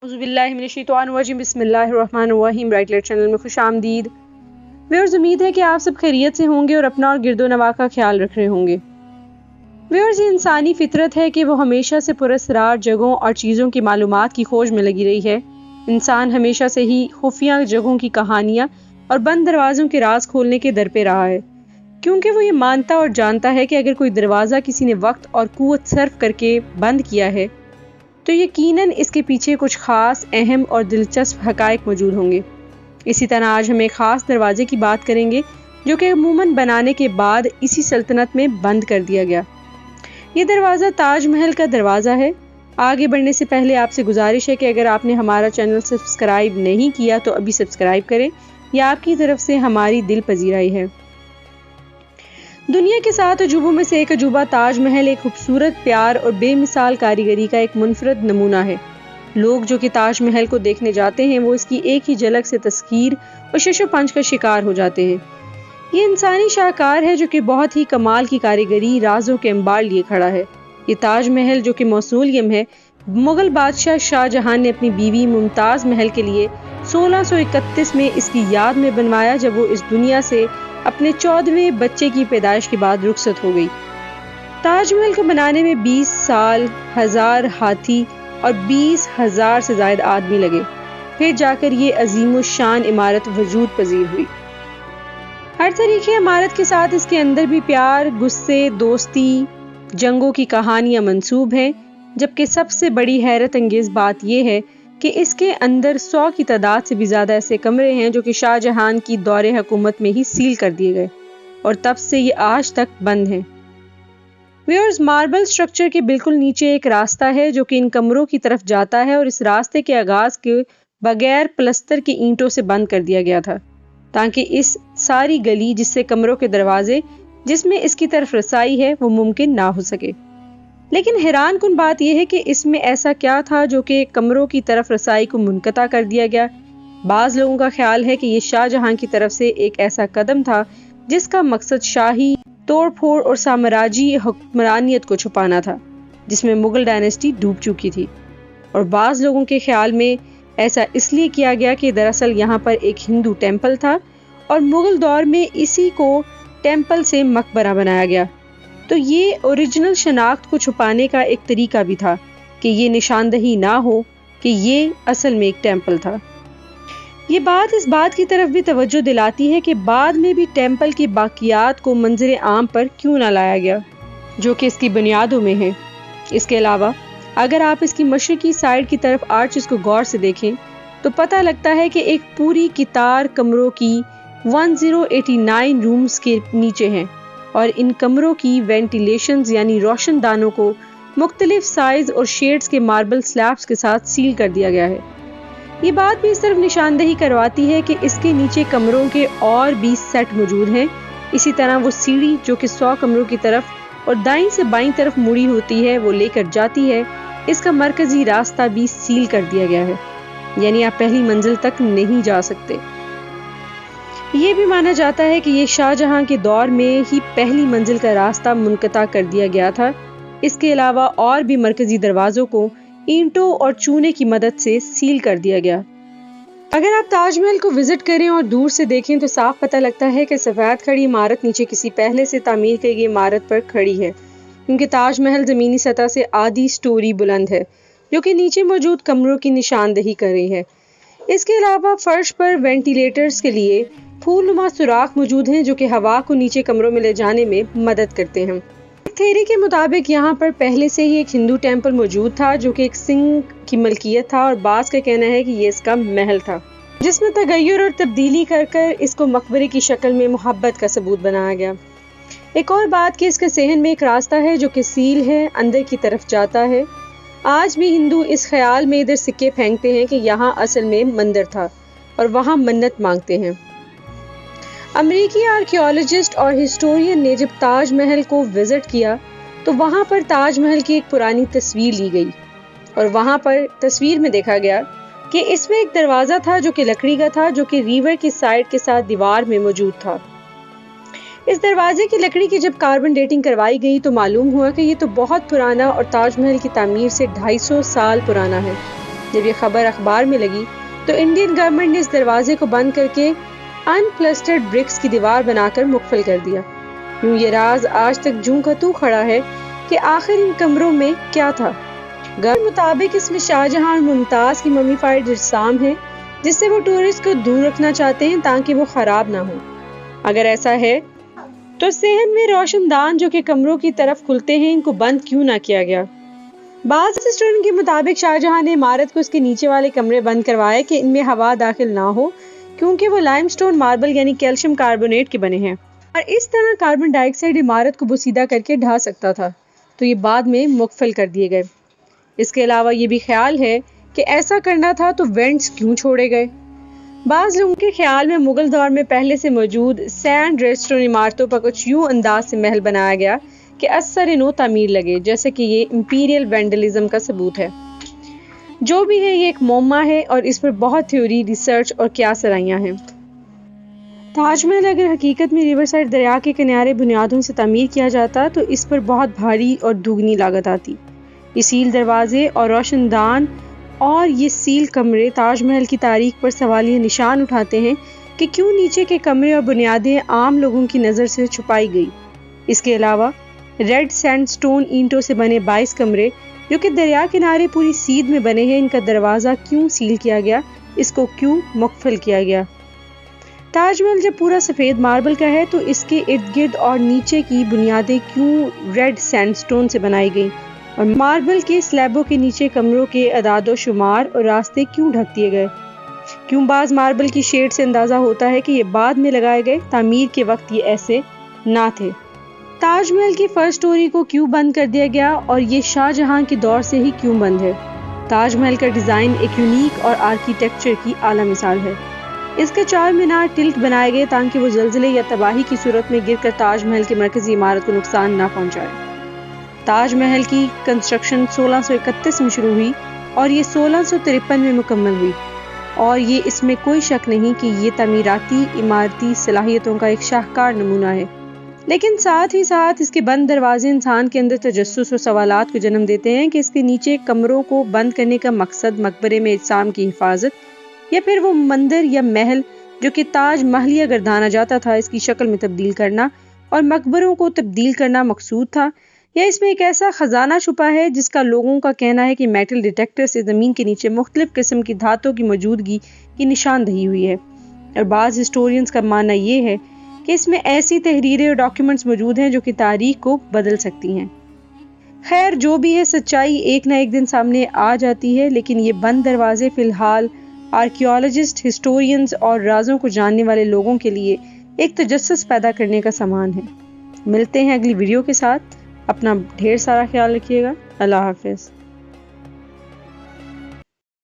اعوذ باللہ من الشیطان الرجیم بسم اللہ الرحمن الرحیم برائٹ لائٹ چینل میں خوش آمدید۔ ویورز، امید ہے کہ آپ سب خیریت سے ہوں گے اور اپنا اور گرد و نواح کا خیال رکھ رہے ہوں گے۔ ویورز، یہ انسانی فطرت ہے کہ وہ ہمیشہ سے پراسرار جگہوں اور چیزوں کی معلومات کی کھوج میں لگی رہی ہے۔ انسان ہمیشہ سے ہی خفیہ جگہوں کی کہانیاں اور بند دروازوں کے راز کھولنے کے در پہ رہا ہے، کیونکہ وہ یہ مانتا اور جانتا ہے کہ اگر کوئی دروازہ کسی نے وقت اور قوت صرف کر کے بند کیا ہے تو یقیناً اس کے پیچھے کچھ خاص، اہم اور دلچسپ حقائق موجود ہوں گے۔ اسی طرح آج ہم ایک خاص دروازے کی بات کریں گے جو کہ عموماً بنانے کے بعد اسی سلطنت میں بند کر دیا گیا۔ یہ دروازہ تاج محل کا دروازہ ہے۔ آگے بڑھنے سے پہلے آپ سے گزارش ہے کہ اگر آپ نے ہمارا چینل سبسکرائب نہیں کیا تو ابھی سبسکرائب کریں، یہ آپ کی طرف سے ہماری دل پذیرائی ہے۔ دنیا کے 7 عجوبوں میں سے ایک عجوبہ تاج محل ایک خوبصورت، پیار اور بے مثال کاریگری کا ایک منفرد نمونہ ہے۔ لوگ جو کہ تاج محل کو دیکھنے جاتے ہیں وہ اس کی ایک ہی جھلک سے تسخیر اور شش و پنج کا شکار ہو جاتے ہیں۔ یہ انسانی شاہکار ہے جو کہ بہت ہی کمال کی کاریگری، رازوں کے انبار لیے کھڑا ہے۔ یہ تاج محل جو کہ موصول ہے مغل بادشاہ شاہ جہاں نے اپنی بیوی ممتاز محل کے لیے 1631 میں اس کی یاد میں بنوایا، جب وہ اس دنیا سے اپنے 14ویں بچے کی پیدائش کے بعد رخصت ہو گئی۔ تاج محل کو بنانے میں 20 سال، 1000 ہاتھی اور 20,000 سے زائد آدمی لگے، پھر جا کر یہ عظیم الشان عمارت وجود پذیر ہوئی۔ ہر طریقے عمارت کے ساتھ اس کے اندر بھی پیار، غصے، دوستی، جنگوں کی کہانیاں منسوب ہیں، جبکہ سب سے بڑی حیرت انگیز بات یہ ہے کہ اس کے اندر 100 کی تعداد سے بھی زیادہ ایسے کمرے ہیں جو کہ شاہ جہاں کی دور حکومت میں ہی سیل کر دیے گئے اور تب سے یہ آج تک بند ہیں۔ ویورز، ماربل سٹرکچر کے بالکل نیچے ایک راستہ ہے جو کہ ان کمروں کی طرف جاتا ہے، اور اس راستے کے آغاز کے بغیر پلستر کی اینٹوں سے بند کر دیا گیا تھا تاکہ اس ساری گلی جس سے کمروں کے دروازے جس میں اس کی طرف رسائی ہے وہ ممکن نہ ہو سکے۔ لیکن حیران کن بات یہ ہے کہ اس میں ایسا کیا تھا جو کہ کمروں کی طرف رسائی کو منقطع کر دیا گیا۔ بعض لوگوں کا خیال ہے کہ یہ شاہ جہاں کی طرف سے ایک ایسا قدم تھا جس کا مقصد شاہی توڑ پھوڑ اور سامراجی حکمرانیت کو چھپانا تھا، جس میں مغل ڈائنیسٹی ڈوب چکی تھی، اور بعض لوگوں کے خیال میں ایسا اس لیے کیا گیا کہ دراصل یہاں پر ایک ہندو ٹیمپل تھا اور مغل دور میں اسی کو ٹیمپل سے مقبرہ بنایا گیا، تو یہ اوریجنل شناخت کو چھپانے کا ایک طریقہ بھی تھا کہ یہ نشاندہی نہ ہو کہ یہ اصل میں ایک ٹیمپل تھا۔ یہ بات اس بات کی طرف بھی توجہ دلاتی ہے کہ بعد میں بھی ٹیمپل کی باقیات کو منظر عام پر کیوں نہ لایا گیا جو کہ اس کی بنیادوں میں ہے۔ اس کے علاوہ اگر آپ اس کی مشرقی سائڈ کی طرف آرچز کو غور سے دیکھیں تو پتہ لگتا ہے کہ ایک پوری قطار کمروں کی 1089 رومز کے نیچے ہیں، اور ان کمروں کی وینٹیلیشنز یعنی روشن دانوں کو مختلف سائز اور شیڈز کے ماربل سلیبز کے ساتھ سیل کر دیا گیا ہے۔ یہ بات بھی صرف نشاندہی کرواتی ہے کہ اس کے نیچے کمروں کے اور بھی سیٹ موجود ہیں۔ اسی طرح وہ سیڑھی جو کہ 100 کمروں کی طرف اور دائیں سے بائیں طرف مڑی ہوتی ہے وہ لے کر جاتی ہے، اس کا مرکزی راستہ بھی سیل کر دیا گیا ہے، یعنی آپ پہلی منزل تک نہیں جا سکتے۔ یہ بھی مانا جاتا ہے کہ یہ شاہ جہاں کے دور میں ہی پہلی منزل کا راستہ منقطع کر دیا گیا تھا۔ اس کے علاوہ اور بھی مرکزی دروازوں کو اینٹوں اور چونے کی مدد سے سیل کر دیا گیا۔ اگر آپ تاج محل کو وزٹ کریں اور دور سے دیکھیں تو صاف پتہ لگتا ہے کہ سفید کھڑی عمارت نیچے کسی پہلے سے تعمیر کی گئی عمارت پر کھڑی ہے، کیونکہ تاج محل زمینی سطح سے آدھی سٹوری بلند ہے جو کہ نیچے موجود کمروں کی نشاندہی کر رہی ہے۔ اس کے علاوہ فرش پر وینٹیلیٹرز کے لیے پھول نما سوراخ موجود ہیں جو کہ ہوا کو نیچے کمروں میں لے جانے میں مدد کرتے ہیں۔ تھیوری کے مطابق یہاں پر پہلے سے ہی ایک ہندو ٹیمپل موجود تھا جو کہ ایک سنگھ کی ملکیت تھا، اور بعض کا کہنا ہے کہ یہ اس کا محل تھا جس میں تغیر اور تبدیلی کر کر اس کو مقبرے کی شکل میں محبت کا ثبوت بنایا گیا۔ ایک اور بات کہ اس کے صحن میں ایک راستہ ہے جو کہ سیل ہے، اندر کی طرف جاتا ہے۔ آج بھی ہندو اس خیال میں ادھر سکے پھینکتے ہیں کہ یہاں اصل میں مندر تھا اور وہاں منت مانگتے ہیں۔ امریکی آرکیالوجسٹ اور ہسٹورین نے جب تاج محل کو وزٹ کیا تو وہاں پر تاج محل کی ایک پرانی تصویر لی گئی، اور وہاں پر تصویر میں دیکھا گیا کہ اس میں ایک دروازہ تھا جو کہ لکڑی کا تھا، جو کہ ریور کی سائڈ کے ساتھ دیوار میں موجود تھا۔ اس دروازے کی لکڑی کی جب کاربن ڈیٹنگ کروائی گئی تو معلوم ہوا کہ یہ تو بہت پرانا اور تاج محل کی تعمیر سے 250 سال پرانا ہے۔ جب یہ خبر اخبار میں لگی تو انڈین گورنمنٹ نے اس دروازے کو بند کر کے انپلسٹرڈ برکس کی دیوار بنا کر مقفل کر دیا۔ یوں یہ راز آج تک جوں کا توں کھڑا ہے کہ آخر ان کمروں میں کیا تھا۔ گورنمنٹ کے مطابق اس میں شاہجہاں اور ممتاز کی ممیفائڈ اجسام ہیں، جس سے وہ ٹورسٹ کو دور رکھنا چاہتے ہیں تاکہ وہ خراب نہ ہوں۔ اگر ایسا ہے تو صحن میں روشن دان جو کہ کمروں کی طرف کھلتے ہیں، ان کو بند کیوں نہ کیا گیا؟ بعض ہسٹورین کے مطابق شاہجہاں نے عمارت کو اس کے نیچے والے کمرے بند کروائے کہ ان میں ہوا داخل نہ ہو، کیونکہ وہ لائم سٹون ماربل یعنی کیلشیم کاربونیٹ کے بنے ہیں اور اس طرح کاربن ڈائی آکسائڈ عمارت کو بوسیدہ کر کے ڈھا سکتا تھا، تو یہ بعد میں مقفل کر دیے گئے۔ اس کے علاوہ یہ بھی خیال ہے کہ ایسا کرنا تھا تو وینٹس کیوں چھوڑے گئے؟ بعض لوگوں کے خیال میں مغل دور میں پہلے سے موجود سینڈ ریسٹون عمارتوں پر کچھ یوں انداز سے محل بنایا گیا کہ اثر نو تعمیر لگے، جیسے کہ یہ امپیریل وینڈلزم کا ثبوت ہے۔ جو بھی ہے، یہ ایک معمہ ہے اور اس پر بہت تھیوری، ریسرچ اور قیاس آرائیاں ہیں۔ تاج محل اگر حقیقت میں ریور سائڈ دریا کے کنارے بنیادوں سے تعمیر کیا جاتا تو اس پر بہت بھاری اور دگنی لاگت آتی۔ یہ سیل دروازے اور روشن دان اور یہ سیل کمرے تاج محل کی تاریخ پر سوالیہ نشان اٹھاتے ہیں کہ کیوں نیچے کے کمرے اور بنیادیں عام لوگوں کی نظر سے چھپائی گئی۔ اس کے علاوہ ریڈ سینڈ سٹون اینٹوں سے بنے 22 کمرے جو کہ دریا کنارے پوری سیدھ میں بنے ہیں، ان کا دروازہ کیوں سیل کیا گیا، اس کو کیوں مقفل کیا گیا؟ تاج محل جب پورا سفید ماربل کا ہے تو اس کے ارد گرد اور نیچے کی بنیادیں کیوں ریڈ سینڈ سٹون سے بنائی گئی اور ماربل کے سلیبوں کے نیچے کمروں کے اعداد و شمار اور راستے کیوں ڈھک دیے گئے؟ کیوں بعض ماربل کی شیڈ سے اندازہ ہوتا ہے کہ یہ بعد میں لگائے گئے، تعمیر کے وقت یہ ایسے نہ تھے۔ تاج محل کی فرسٹ سٹوری کو کیوں بند کر دیا گیا اور یہ شاہ جہاں کے دور سے ہی کیوں بند ہے؟ تاج محل کا ڈیزائن ایک یونیک اور آرکیٹیکچر کی اعلیٰ مثال ہے۔ اس کے 4 مینار ٹلٹ بنائے گئے تاکہ وہ زلزلے یا تباہی کی صورت میں گر کر تاج محل کی مرکزی عمارت کو نقصان نہ پہنچائے۔ تاج محل کی کنسٹرکشن 1631 میں شروع ہوئی اور یہ 1653 میں مکمل ہوئی، اور یہ اس میں کوئی شک نہیں کہ یہ تعمیراتی عمارتی صلاحیتوں کا ایک شاہکار نمونہ ہے۔ لیکن ساتھ ہی ساتھ اس کے بند دروازے انسان کے اندر تجسس اور سوالات کو جنم دیتے ہیں کہ اس کے نیچے کمروں کو بند کرنے کا مقصد مقبرے میں اجسام کی حفاظت، یا پھر وہ مندر یا محل جو کہ تاج محلیہ گردانا جاتا تھا اس کی شکل میں تبدیل کرنا اور مقبروں کو تبدیل کرنا مقصود تھا، یا اس میں ایک ایسا خزانہ چھپا ہے جس کا لوگوں کا کہنا ہے کہ میٹل ڈیٹیکٹر سے زمین کے نیچے مختلف قسم کی دھاتوں کی موجودگی کی نشاندہی ہوئی ہے۔ اور بعض ہسٹورینز کا ماننا یہ ہے کہ اس میں ایسی تحریریں اور ڈاکیومنٹس موجود ہیں جو کہ تاریخ کو بدل سکتی ہیں۔ خیر جو بھی ہے، سچائی ایک نہ ایک دن سامنے آ جاتی ہے، لیکن یہ بند دروازے فی الحال آرکیولوجسٹ، ہسٹورینز اور رازوں کو جاننے والے لوگوں کے لیے ایک تجسس پیدا کرنے کا سامان ہے۔ ملتے ہیں اگلی ویڈیو کے ساتھ، اپنا ڈھیر سارا خیال رکھیے گا۔ اللہ حافظ۔